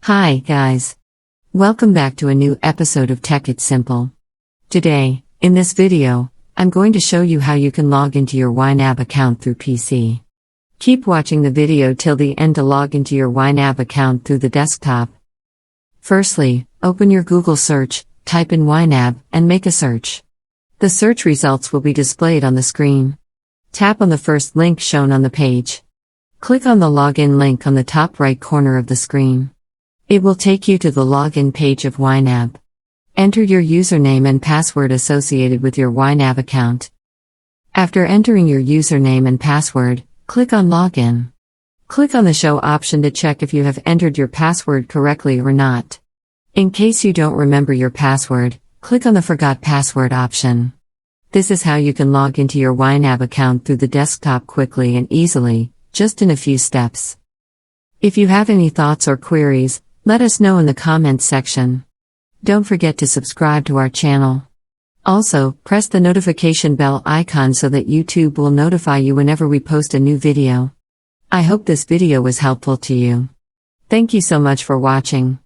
Hi, guys. Welcome back to a new episode of Tech It's Simple. Today, in this video, I'm going to show you how you can log into your YNAB account through PC. Keep watching the video till the end to log into your YNAB account through the desktop. Firstly, open your Google search, type in YNAB, and make a search. The search results will be displayed on the screen. Tap on the first link shown on the page. Click on the login link on the top right corner of the screen. It will take you to the login page of YNAB. Enter your username and password associated with your YNAB account. After entering your username and password, click on Login. Click on the Show option to check if you have entered your password correctly or not. In case you don't remember your password, click on the Forgot Password option. This is how you can log into your YNAB account through the desktop quickly and easily, just in a few steps. If you have any thoughts or queries, let us know in the comments section. Don't forget to subscribe to our channel. Also, press the notification bell icon so that YouTube will notify you whenever we post a new video. I hope this video was helpful to you. Thank you so much for watching.